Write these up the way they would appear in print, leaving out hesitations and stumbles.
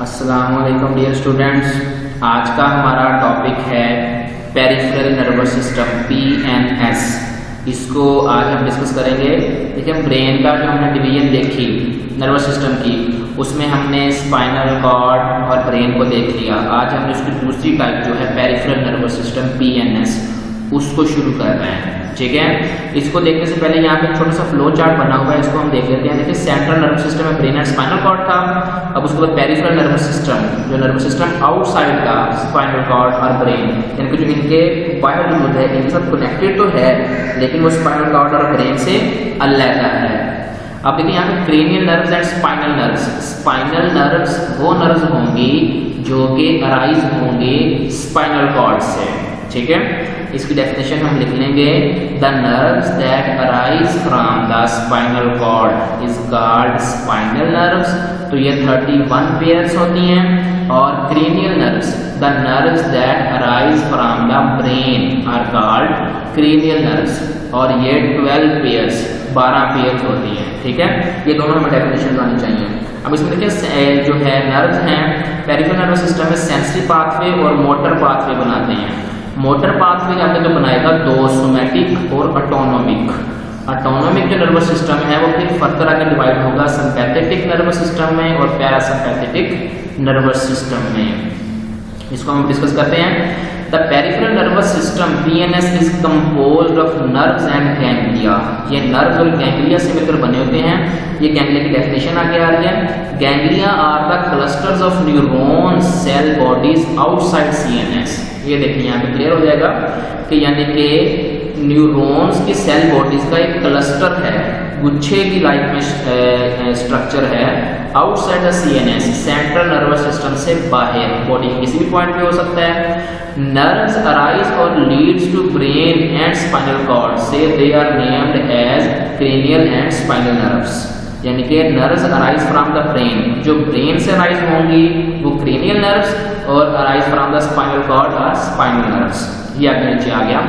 अस्सलाम वालेकुम dear students. आज का हमारा टॉपिक है पेरिफेरल नर्वस सिस्टम PNS। इसको आज हम डिस्कस करेंगे। देखिए ब्रेन का जो हमने डिवीजन देखी नर्वस सिस्टम की, उसमें हमने स्पाइनल कॉर्ड और ब्रेन को देख लिया। आज हमने उसकी दूसरी टाइप जो है पेरिफेरल नर्वस सिस्टम PNS उसको शुरू कर रहे हैं। ठीक है, इसको देखने से पहले यहाँ पे छोटा सा फ्लो चार्ट बना हुआ है, इसको हम देख लेते हैं। देखिए सेंट्रल नर्वस सिस्टम में ब्रेन एंड स्पाइनल कॉर्ड था। अब उसके बाद पेरिफेरल नर्वस सिस्टम, जो नर्वस सिस्टम आउटसाइड का स्पाइनल कॉर्ड और ब्रेन, यानी कि जो इनके बायोलॉजिकल है, इनके साथ कनेक्टेड तो है लेकिन वो स्पाइनल कॉर्ड और ब्रेन से अलग है। अब देखिए यहाँ पे cranial nerves and spinal nerves. Spinal nerves वो नर्व्स होंगी जो कि अराइज होंगे स्पाइनल कॉर्ड से। ठीक है, इसकी डेफिनेशन हम लिख लेंगे, the nerves that arise from the spinal cord is called spinal nerves. तो ये 31 पेयर्स होती हैं। और cranial nerves, the nerves that arise from the brain are called cranial nerves. और ये 12 पेयर्स 12 पेयर्स होती हैं। ठीक है, ये दोनों हमें डेफिनेशन आनी चाहिए। अब इसमें देखिए जो है नर्व्स हैं पेरिफेरल नर्वस सिस्टम में सेंसरी पाथवे और मोटर पाथवे बनाते हैं। मोटर पाथवे आपने जो बनाएगा दो, सोमैटिक और ऑटोनोमिक। ऑटोनोमिक जो नर्वस सिस्टम है वो फिर फर्दर आगे डिवाइड होगा सिंपैथेटिक नर्वस सिस्टम में और पैरासिम्पैथेटिक नर्वस सिस्टम में। इसको हम डिस्कस करते हैं। The peripheral nervous system PNS is composed of nerves and ganglia. ये नर्व्स और गैंग्लिया से मिलकर बने होते हैं। ये गैंग्लिया की डेफिनेशन आगे आ रही है। Ganglia are the clusters of neuron cell bodies outside CNS। ये देखिए यहाँ पे क्लियर हो जाएगा कि यानी कि न्यूरॉन्स की सेल बॉडीज का एक क्लस्टर है, गुच्छे की लाइफ में स्ट्रक्चर है outside the CNS, central nervous system से बाहर, बॉडी के किसी भी पॉइंट पे हो सकता है। नर्व्स अराइज और leads to brain and spinal cord से they are named as cranial and spinal nerves. यानी कि nerves arise from the brain, जो ब्रेन से अराइज होंगी वो क्रेनियल नर्व्स, और arise from the spinal cord और स्पाइनल नर्व्स। ये आपके नीचे आ गया।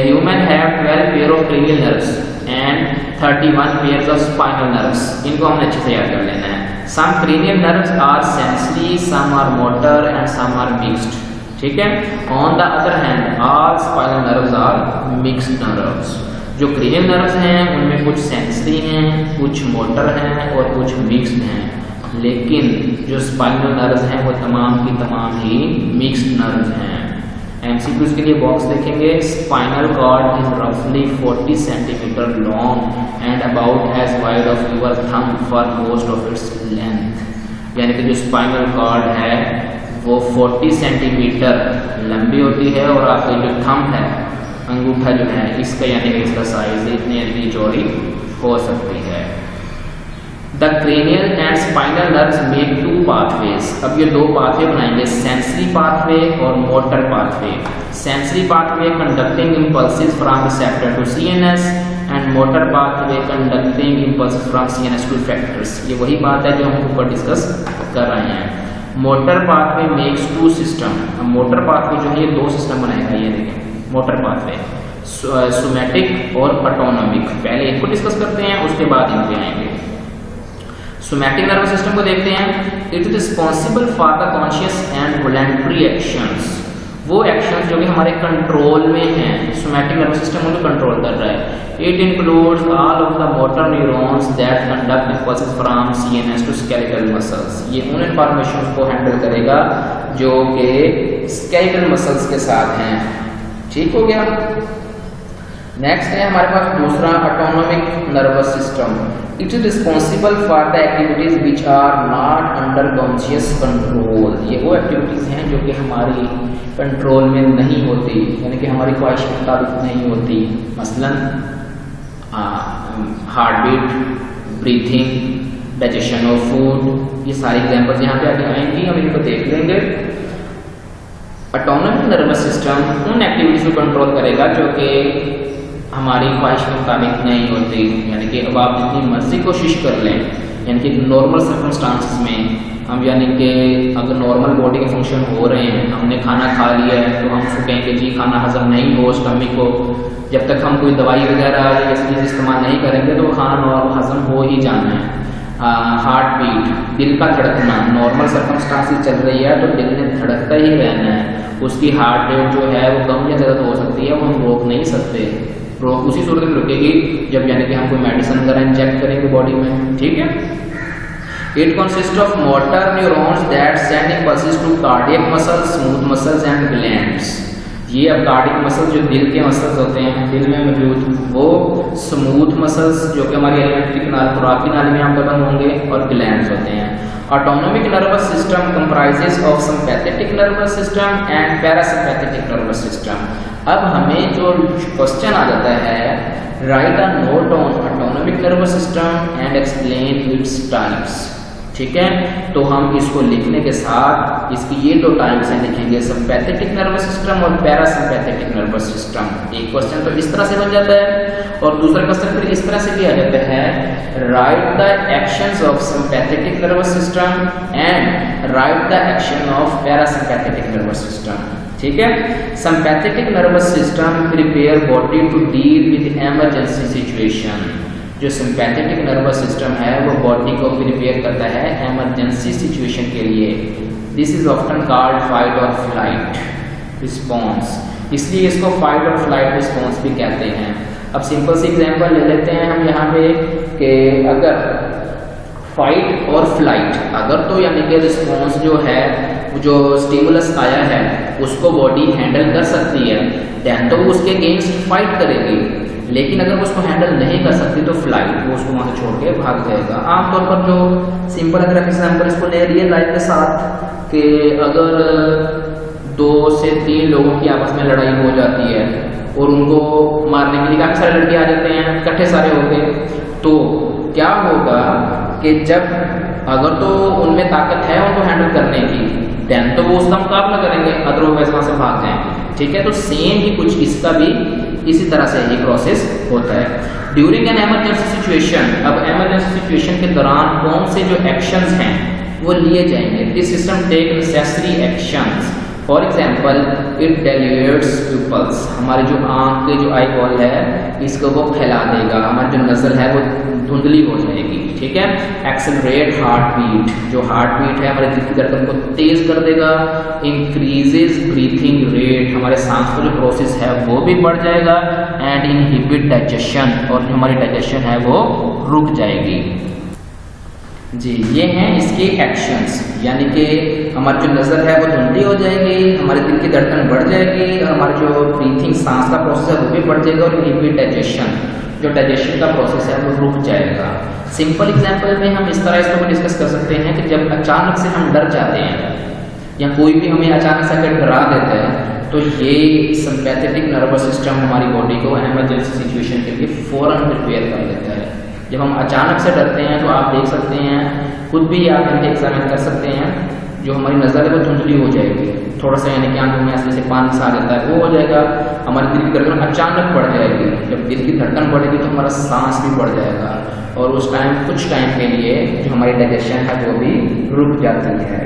Human have 12 pair of cranial nerves and 31 pairs of spinal nerves. इनको हमने अच्छे से याद कर लेना है। Some cranial nerves are sensory, some are motor and some are mixed. ठीक है, on the other hand all spinal nerves are mixed nerves. जो क्रेनियल नर्व्स हैं उनमें कुछ सेंसरी हैं, कुछ मोटर हैं और कुछ मिक्स्ड हैं, लेकिन जो स्पाइनल नर्व्स हैं वो तमाम की तमाम ही मिक्स्ड नर्व्स हैं। MCQs के लिए बॉक्स देखेंगे। स्पाइनल कॉर्ड इज रफली 40 centimetre long and about as wide of your thumb for most of its length. यानी कि जो स्पाइनल कॉर्ड है वो 40 सेंटीमीटर लंबी होती है और आपकी जो थंब है, अंगूठा जो है इसका, यानी कि इसका साइज इतनी यानी कि चौड़ी हो सकती है। The cranial and spinal nerves make 2 pathways. अब ये 2 पाथवे बनाएंगे, सेंसरी पाथवे और motor pathway. Sensory pathway conducting impulses from receptor to CNS and motor pathway conducting impulses from CNS to effectors. ये वही बात है जो हम ऊपर डिस्कस कर रहे हैं। Motor pathway makes 2 system. अब मोटर पाथवे जो है ये 2 सिस्टम बनाएगा। ये देखें मोटर पाथवे, सोमैटिक और ऑटोनोमिक। पहले इनको डिस्कस करते हैं, उसके बाद इनके आएंगे। सोमैटिक नर्वस सिस्टम को देखते हैं। It is responsible for the conscious and voluntary actions. वो एक्शंस जो कि हमारे कंट्रोल में हैं, सोमैटिक नर्वस सिस्टम उनको कंट्रोल कर रहा है। It includes all of the motor neurons that conduct impulses from CNS to skeletal muscles. ये उन इंफॉर्मेशन को हैंडल करेगा जो कि स्केलेटल मसल्स के साथ हैं। ठीक हो गया। नेक्स्ट है हमारे पास दूसरा autonomic nervous system. It is responsible for the activities which are not under conscious control. ये वो एक्टिविटीज हैं जो कि हमारी कंट्रोल में नहीं होती, यानी कि हमारी ख्वाहिश के मुताबिक नहीं होती। मसलन heart beat, breathing, digestion of food, ये सारे एग्जाम्पल्स यहाँ पे आगे आएंगी, हम इनको देख लेंगे। ऑटोनोमिक नर्वस सिस्टम उन एक्टिविटीज को कंट्रोल करेगा जो कि हमारी ख्वाहिश के मुताबिक नहीं होती। यानी कि अब आप जितनी मर्जी कोशिश कर लें, यानी कि नॉर्मल सर्कमस्टांसिस में हम, यानी कि अगर नॉर्मल बॉडी के फंक्शन हो रहे हैं, हमने खाना खा लिया है तो हम उसको कहेंगे जी खाना हजम नहीं हो स्टमक को, जब तक हम कोई दवाई वगैरह या ऐसी चीज़ इस्तेमाल नहीं करेंगे तो खाना नॉर्मल हजम हो ही जाना है। हार्ट बीट, दिल का धड़कना, नॉर्मल सर्कमस्टांसेस चल रही है तो दिल ने धड़कता ही रहना है, उसकी हार्ट रेट जो है वो कम या ज़्यादा हो सकती है, वो हम रोक नहीं सकते। रोक उसी सूरत में रुकेगी जब यानी कि हम कोई मेडिसिन वगैरह इंजेक्ट करेंगे बॉडी में, ठीक है। It consist of motor neurons that send impulses to cardiac muscles, smooth muscles and glands. ये अब कार्डियक मसल्स जो दिल के मसल्स होते हैं दिल में मौजूद, वो स्मूथ मसल्स जो कि हमारी एलिमेंट्री खुराकी नाली में हम बंद होंगे, और ग्लैंड्स होते हैं। Autonomic nervous system comprises of sympathetic nervous system and parasympathetic nervous system. अब हमें जो क्वेश्चन आ जाता है, right a note on autonomic nervous system and explain its types, ठीक है। तो हम इसको लिखने के साथ इसकी ये दो टाइप्स हैं लिखेंगे, सिंपैथेटिक नर्वस सिस्टम और पैरासिम्पैथेटिक नर्वस सिस्टम। एक क्वेश्चन तो इस तरह से बन जाता है और दूसरा क्वेश्चन फिर इस तरह से भी आ जाता है, write the actions of sympathetic nervous system and write the action of parasympathetic nervous system, ठीक है। Sympathetic nervous system prepare body to deal with emergency situation. जो सिंपैथेटिक नर्वस सिस्टम है वो बॉडी को प्रिपेयर करता है इमरजेंसी सिचुएशन के लिए। This is often called fight और फ्लाइट रिस्पॉन्स, इसलिए इसको फाइट और फ्लाइट रिस्पॉन्स भी कहते हैं। अब सिंपल सी एग्जांपल ले लेते हैं हम यहाँ पे कि अगर फाइट और फ्लाइट, अगर तो यानी कि रिस्पॉन्स जो है जो स्टिमुलस आया है उसको बॉडी हैंडल कर सकती है, देन तो वो उसके अगेंस्ट फाइट करेगी। लेकिन अगर वो उसको हैंडल नहीं कर सकती तो फ्लाइट, वो उसको वहां से छोड़ के भाग जाएगा। आमतौर पर जो सिंपल अगर एग्जाम्पल इसको ले रियल लाइफ के साथ कि अगर 2 से 3 लोगों की आपस में लड़ाई हो जाती है और उनको मारने के लिए काफी सारे लड़के आ जाते हैं, इकट्ठे सारे हो गए, तो क्या होगा कि जब अगर तो उनमें ताकत है उनको हैंडल करने की, देन तो वो उसका मुकाबला करेंगे, अदरवाइज वहां से भाग जाएंगे, ठीक है। तो सेम ही कुछ इसका भी इसी तरह से ही प्रोसेस होता है। ड्यूरिंग एन इमरजेंसी सिचुएशन, अब इमरजेंसी सिचुएशन के दौरान कौन से जो एक्शंस हैं वो लिए जाएंगे, this system take necessary actions. For example it dilates pupils, हमारी जो आँख के जो आई बॉल है इसको वो फैला देगा, हमारी जो नज़र है वो धुंधली हो जाएगी, ठीक है। एक्सेलरेट हार्ट बीट, जो हार्ट बीट है हमारे दिल की धड़कन को तेज कर देगा। इंक्रीजेज ब्रीथिंग रेट, हमारे सांस का जो प्रोसेस है वो भी बढ़ जाएगा। एंड इनहिबिट डाइजेशन, और जो हमारी डाइजेशन है वो रुक जाएगी। जी, ये हैं इसके एक्शंस, यानी कि हमारी जो नज़र है वो धुंधली हो जाएगी, हमारे दिल की धड़कन बढ़ जाएगी, और हमारी जो ब्रीथिंग सांस का प्रोसेस है वो भी बढ़ जाएगा। और इनहिबिट डाइजेशन, जो डाइजेशन का प्रोसेस है वो रुक जाएगा। सिंपल एग्जांपल में हम इस तरह इसको डिस्कस कर सकते हैं कि जब अचानक से हम डर जाते हैं या कोई भी हमें अचानक से अगर डरा देता है तो ये सिंपैथेटिक नर्वस सिस्टम हमारी बॉडी को इमरजेंसी सिचुएशन के लिए फौरन प्रिपेयर कर लेता है। जब हम अचानक से डरते हैं तो आप देख सकते हैं, खुद भी आप इनके एग्जामिन कर सकते हैं, जो हमारी नज़र है वो धुंधली हो जाएगी, थोड़ा सा यानी कि आंखों में ऐसे पानी सा आ जाता है वो हो जाएगा। हमारी दिल की धड़कन अचानक बढ़ जाएगी, जब दिल की धड़कन बढ़ेगी तो हमारा सांस भी बढ़ जाएगा, और उस टाइम कुछ टाइम के लिए जो हमारी डाइजेशन है वो भी रुक जाती है।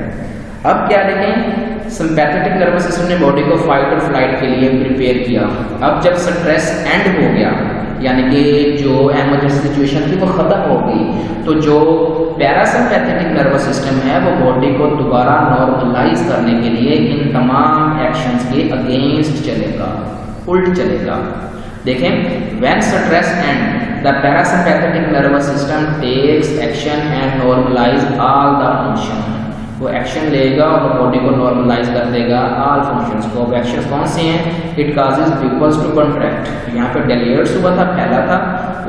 अब क्या देखें, सिंपैथेटिक नर्वस सिस्टम ने बॉडी को फाइट और फ्लाइट के लिए प्रिपेयर किया। अब जब स्ट्रेस एंड हो गया, यानी कि जो इमरजेंसी सिचुएशन थी वो खत्म हो गई, तो जो पैरासिम्पैथेटिक नर्वस सिस्टम है वो बॉडी को दोबारा नॉर्मलाइज करने के लिए इन तमाम एक्शंस के अगेंस्ट चलेगा, उल्ट चलेगा। देखें, when stress and the parasympathetic nervous system takes action and normalize all the function, वो एक्शन लेगा और बॉडी को नॉर्मलाइज कर देगा ऑल फंक्शंस को। अब एक्शंस कौन से हैं? It causes pupils to contract, यहाँ पे डेलिएट्स हुआ था, फैला था,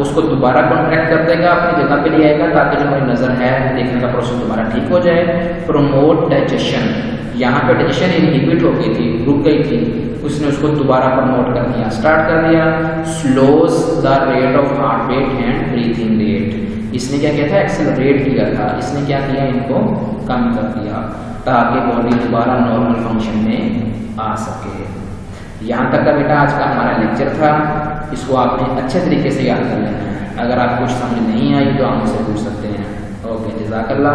उसको दोबारा कॉन्ट्रैक्ट कर देगा, अपनी जगह पे ले आएगा ताकि जो हमारी नज़र है देखने का प्रोसेस दोबारा ठीक हो जाए। प्रोमोट डाइजेशन, यहाँ पे डाइजेशन इनहिबिट हो गई थी, रुक गई थी, उसने उसको दोबारा प्रमोट कर दिया, स्टार्ट कर दिया। Slows the rate of heart rate and breathing rate, इसने क्या किया था? एक्सेलरेट किया था, इसने क्या किया? इनको कम कर दिया ताकि बॉडी दोबारा नॉर्मल फंक्शन में आ सके। यहाँ तक का बेटा आज का हमारा लेक्चर था, इसको आपने अच्छे तरीके से याद कर लेना है। अगर आप कुछ समझ नहीं आई तो आप मुझसे पूछ सकते हैं। ओके, जज़ाकल्लाह।